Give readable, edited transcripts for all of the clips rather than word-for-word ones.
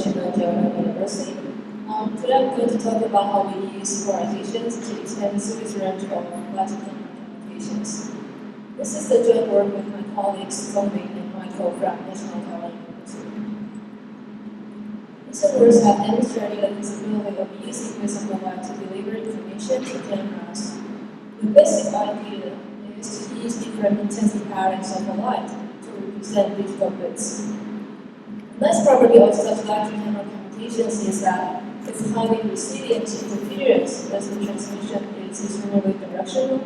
Polarization at University. Today I'm going to talk about how we use polarizations to extend the service range of light camera communications. This is the joint work with my colleagues Tony and Michael from National Taiwan University. These works have demonstrated the feasibility of using visible light to deliver information to cameras. The basic idea is to use different intensity patterns of the light to represent digital bits. The nice property of such light camera communications is that it's highly resilient to interference as the transmission is extremely directional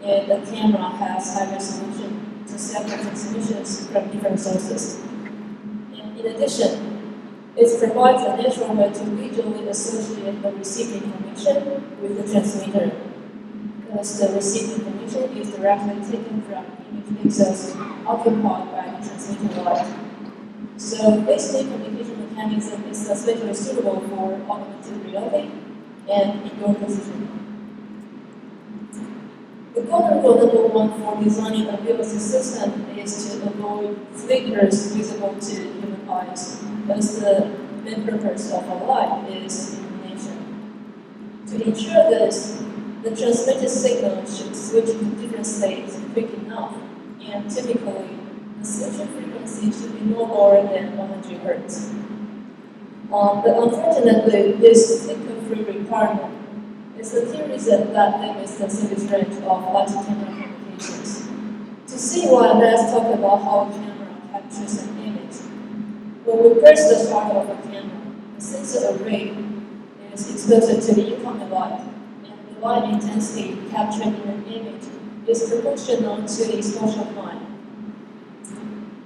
and the camera has high resolution to separate transmissions from different sources. And in addition, it provides a natural way to visually associate the received information with the transmitter, because the received information is directly taken from image pixels occupied by the transmitting light. So this new communication mechanism is especially suitable for augmented reality and indoor positioning. The golden rule number one for designing a VLC system is to avoid flickers visible to human eyes, as the main purpose of a light is illumination. To ensure this, the transmitted signal should switch to different states quick enough, and typically, the switching frequency should be no lower than 100 Hz. But unfortunately, this flicker-free requirement is the key reason that limits the service range of light camera communications. To see why, let's talk about how a camera captures an image. When we press the start of a camera, the sensor array is exposed to the incoming light, and the light intensity captured in an image is proportional to the exposure time.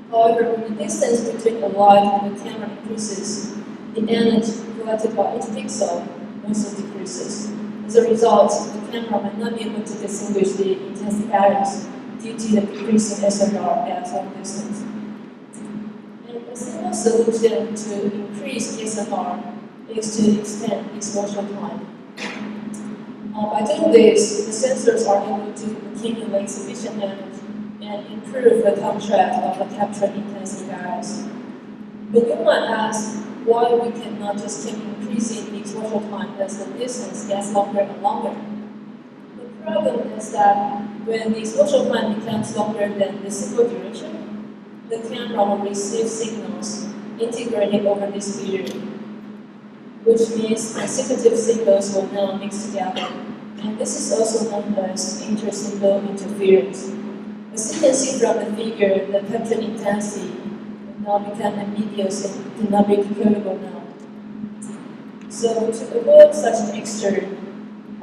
However, when the distance between the light and the camera increases, the energy collected by each pixel also decreases. As a result, the camera may not be able to distinguish the intensity patterns due to the decreasing SNR at some distance. And a simple solution to increase SNR is to extend exposure time. By doing this, the sensors are able to accumulate sufficient energy and improve the contrast of the captured intensity patterns. But you might ask why we cannot just keep increasing the exposure time as the distance gets longer and longer. The problem is that when the exposure time becomes longer than the simple duration, the camera will receive signals integrated over this period, which means consecutive signals will now mix together. And this is also known as inter-signal interference. As you can see from the figure, the captured intensity will now become ambiguous and cannot be decodable now. So to avoid such mixture,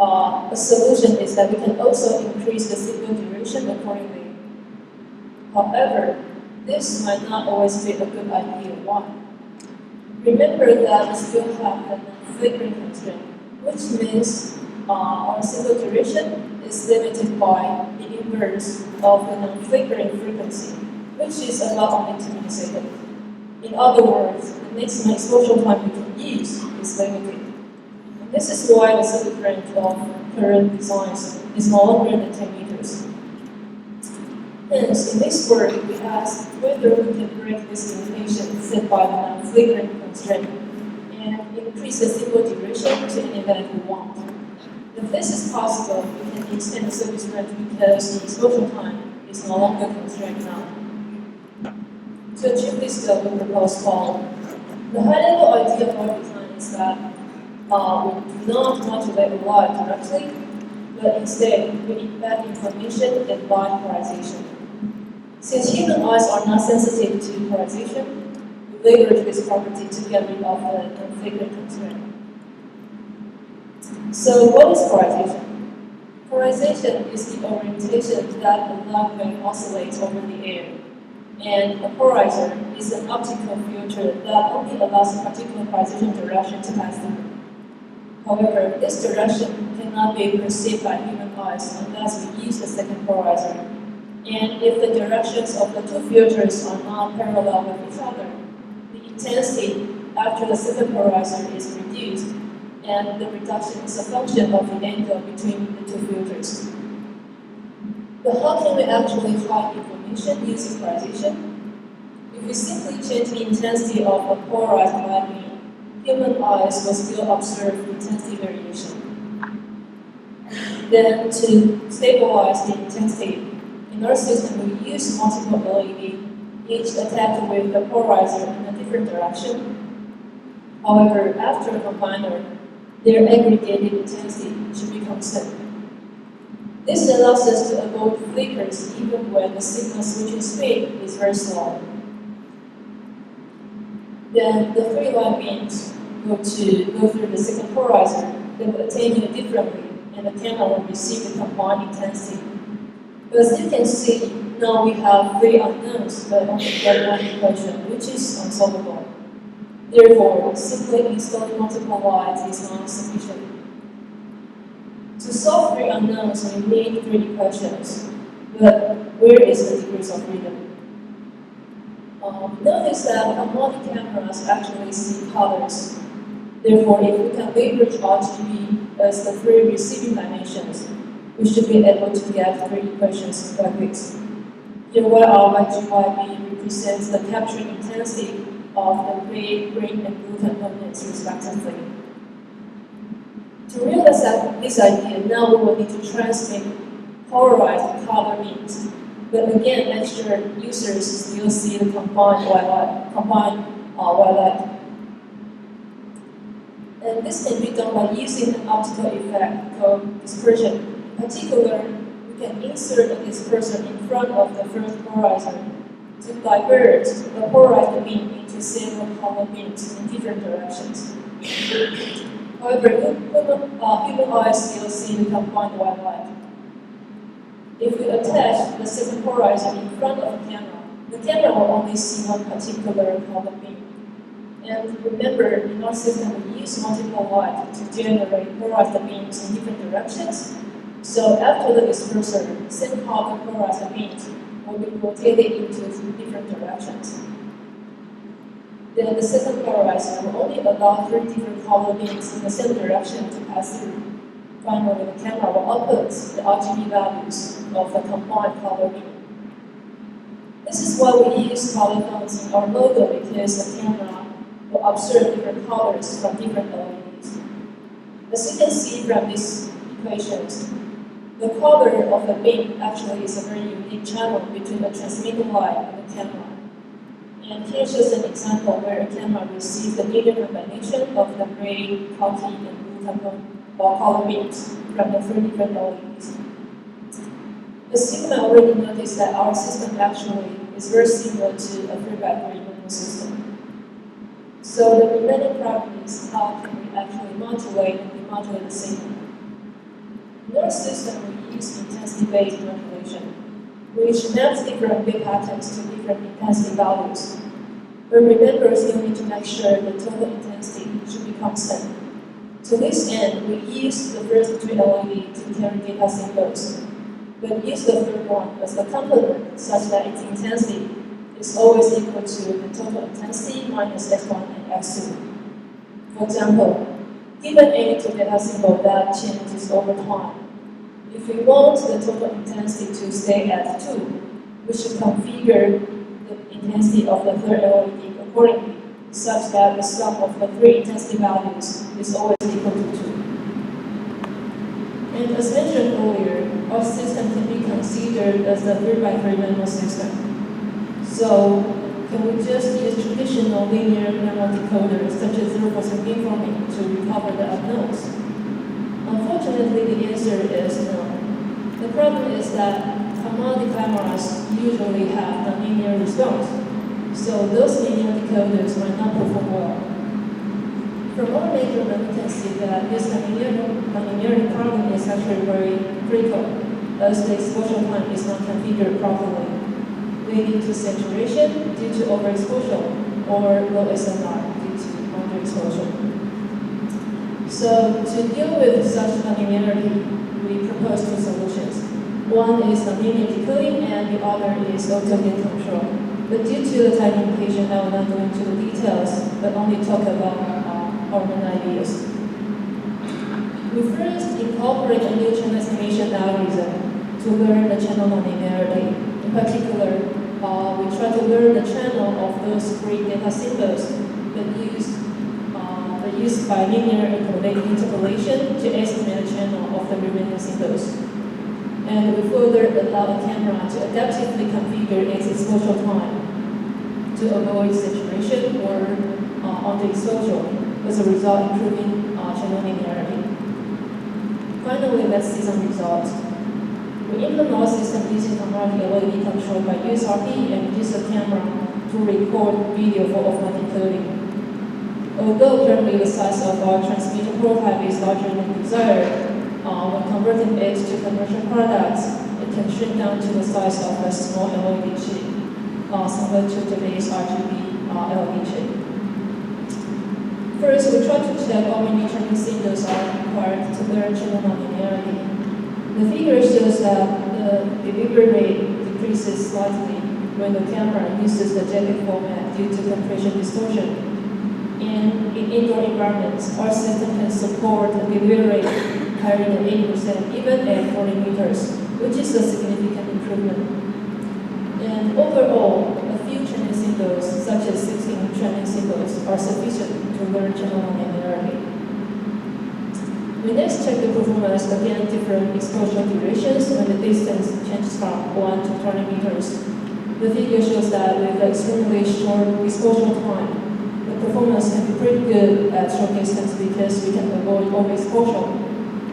a solution is that we can also increase the signal duration accordingly. However, this might not always be a good idea. Why? Remember that we still have the non-flickering constraint, which means our signal duration is limited by the inverse of the non-flickering frequency, which is about only 2 milliseconds. In other words, the maximum exposure time we can use is limited. And this is why the service range of current designs is no longer than 10 meters. Hence, in this work, we ask whether we can break this limitation set by the non-flickering constraint and increase the signal duration to any value we want. If this is possible, we can extend the service range because the exposure time is no longer constrained now. To achieve this goal, we propose POLI. The high-level idea of our design is that we do not modulate the light directly, but instead we embed information in light polarization. Since human eyes are not sensitive to polarization, we leverage this property to get rid of the non-flickering constraint. So what is polarization? Polarization is the orientation that the light wave oscillates over the air. And a polarizer is an optical filter that only allows a particular polarization direction to pass through. However, this direction cannot be perceived by human eyes unless we use a second polarizer. And if the directions of the two filters are not parallel with each other, the intensity after the second polarizer is reduced, and the reduction is a function of the angle between the two filters. But how can we actually hide information using polarization? If we simply change the intensity of a polarized light beam, human eyes will still observe intensity variation. Then to stabilize the intensity, in our system we use multiple LED, each attacked with a polarizer in a different direction. However, after a combiner, their aggregated intensity should be constant. This allows us to avoid flickers even when the signal switching speed is very slow. Then the three light beams go through the second polarizer. They will attenuate differently, and the camera will receive the combined intensity. But as you can see, now we have three unknowns, but only get one equation, which is unsolvable. Therefore, simply installing multiple lights is not sufficient. To solve three unknowns, we need three equations. But where is the degrees of freedom? Notice that harmonic cameras actually see colors. Therefore, if we can leverage RGB as the three receiving dimensions, we should be able to get three equations like this. Here, where our YGYB represents the captured intensity of the red, green, and blue components, respectively. To realize this idea, now we will need to transmit polarized color beams. But again, make sure users still see the combined white light. And this can be done by using an optical effect called dispersion. In particular, we can insert a disperser in front of the first polarizer to divert the polarized beam into several color beams in different directions. However, human eyes still see the combined white light. If we attach the second polarizer in front of the camera will only see one particular color beam. And remember, in our system, we use multiple light to generate polarized beams in different directions. So after the disperser, same color polarized beams will be rotated into different directions. Then the second polarizer will only allow three different color beams in the same direction to pass through. Finally, the camera will output the RGB values of the combined color beam. This is why we use polygons in our logo, because the camera will observe different colors from different LEDs. As you can see from these equations, the color of the beam actually is a very unique channel between the transmitting light and the camera. And here's just an example where a camera receives the linear combination of the gray, khaki, and blue color beams from the three different LEDs. As you may already notice that our system actually is very similar to a 3x3 MIMO system. So the remaining problem is how can we actually modulate and demodulate the signal. In our system, we use intensity-based modulation, which maps different bit patterns to different intensity values. But remember, you still need to make sure the total intensity should be constant. To this end, we use the first three LED to carry data symbols, but use the third one as the complement such that its intensity is always equal to the total intensity minus x1 and x2. For example, given any two data symbol that changes over time, if we want the total intensity to stay at 2, we should configure the intensity of the third LED accordingly, such that the sum of the three intensity values is always equal to 2. And as mentioned earlier, our system can be considered as the 3x3 MIMO system. So, can we just use traditional linear MIMO decoders such as 0% beamforming to recover the unknowns? Unfortunately, the answer is no. The problem is that harmonic cameras usually have nonlinear response, so those linear decoders might not perform well. From our measurement, we can see that this nonlinearity problem is actually very critical, as the exposure time is not configured properly, leading to saturation due to overexposure or low SNR due to underexposure. So to deal with such nonlinearity, we propose two solutions. One is nonlinear decoding and the other is auto-gain control. But due to the time limitation, I will not go into the details, but only talk about our main ideas. We first incorporate a new channel estimation algorithm to learn the channel nonlinearity. In particular, we try to learn the channel of those three data symbols, but use use bilinear interpolation to estimate the channel of the remaining symbols. And we further allow the camera to adaptively configure its exposure time to avoid saturation or underexposure, as a result improving channel linearity. Finally, let's see some results. We implement our system using commodity LED control by USRP and use a camera to record video for offline decoding. Although currently the size of our transmitter prototype is larger than desired, when converting it to commercial products, it can shrink down to the size of a small LED chip, similar to today's RGB LED chip. First, we try to check how many training signals are required to learn channel nonlinearity. The figure shows that the delivery rate decreases slightly when the camera uses the JPEG format due to compression distortion. And in indoor environments, our system can support a delivery rate higher than 80%, even at 40 meters, which is a significant improvement. And overall, a few training symbols, such as 16 training symbols, are sufficient to learn channel nonlinearity. We next check the performance against different exposure durations when the distance changes from 1 to 20 meters. The figure shows that with extremely short exposure time, the performance can be pretty good at short distance because we can avoid overexposure.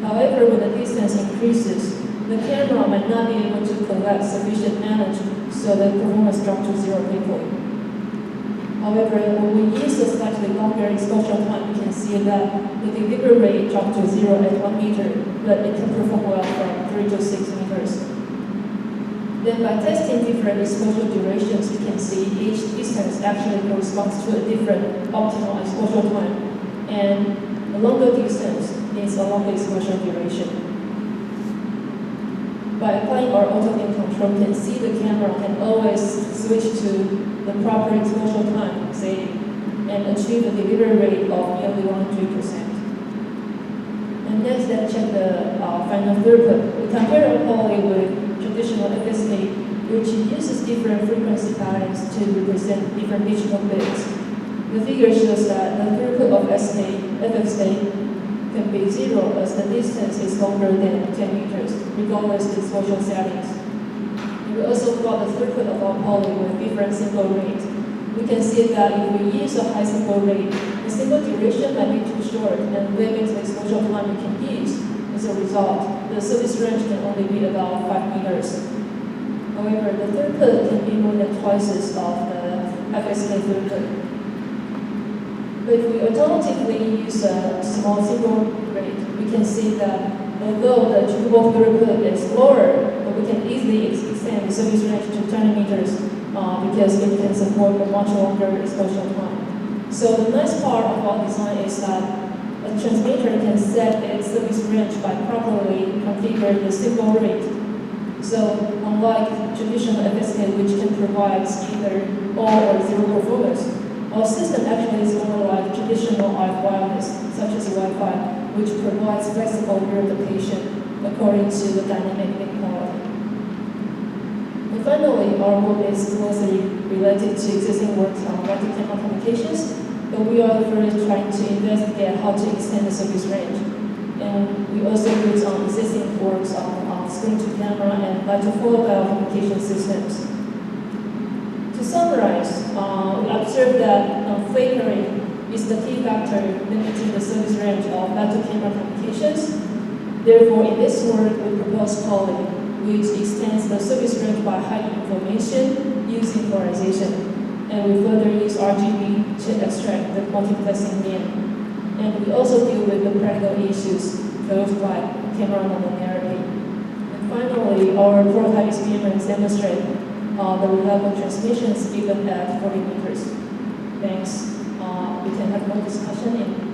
However, when the distance increases, the camera might not be able to collect sufficient energy, so the performance drops to zero quickly. However, when we use a slightly longer exposure time, we can see that the delivery rate drops to 0 at 1 meter, but it can perform well from 3 to 6 meters. Then by testing different exposure durations, we can see each distance actually corresponds to a different optimal exposure time, and a longer distance means a longer exposure duration. By applying our auto-gain control, we can see the camera can always switch to the proper exposure time, say, and achieve a delivery rate of nearly 100%. And next, let's check the final throughput. We compare our POLI with traditional FSK, which uses different frequency patterns to represent different digital bits. The figure shows that the throughput of FSK can be zero as the distance is longer than 10 meters, regardless of the exposure settings. And we also plot the throughput of our POLI with different symbol rates. We can see that if we use a high symbol rate, the symbol duration might be too short and limit the exposure time we can use. As a result, the service range can only be about 5 meters. However, the throughput can be more than twice as of the FSK throughput. But if we alternatively use a small symbol rate, we can see that although the tunable throughput is lower, but we can easily extend the service range to 20 meters because it can support a much longer exposure time. So the nice part of our design is that a transmitter can set its service range by properly configuring the symbol rate. So unlike traditional FSK, which can provide either all or zero performance, our system actually is more like traditional RF wireless, such as Wi-Fi, which provides flexible readaptation according to the dynamic inequality. And finally, our work is closely related to existing works on multi-camera communications, but we are first trying to investigate how to extend the service range. And we also use existing works on screen-to-camera and light-to-follow communication systems. To summarize, we observed that non-flickering is the key factor limiting the service range of light-to-camera communications. Therefore, in this work, we propose POLI, which extends the service range by hiding information using polarization. And we further use RGB to extract the multiplexing mean. And we also deal with the practical issues posed by camera nonlinearity. And finally, our prototype experiments demonstrate the reliable transmissions even at 40 meters. Thanks. We can have more discussion in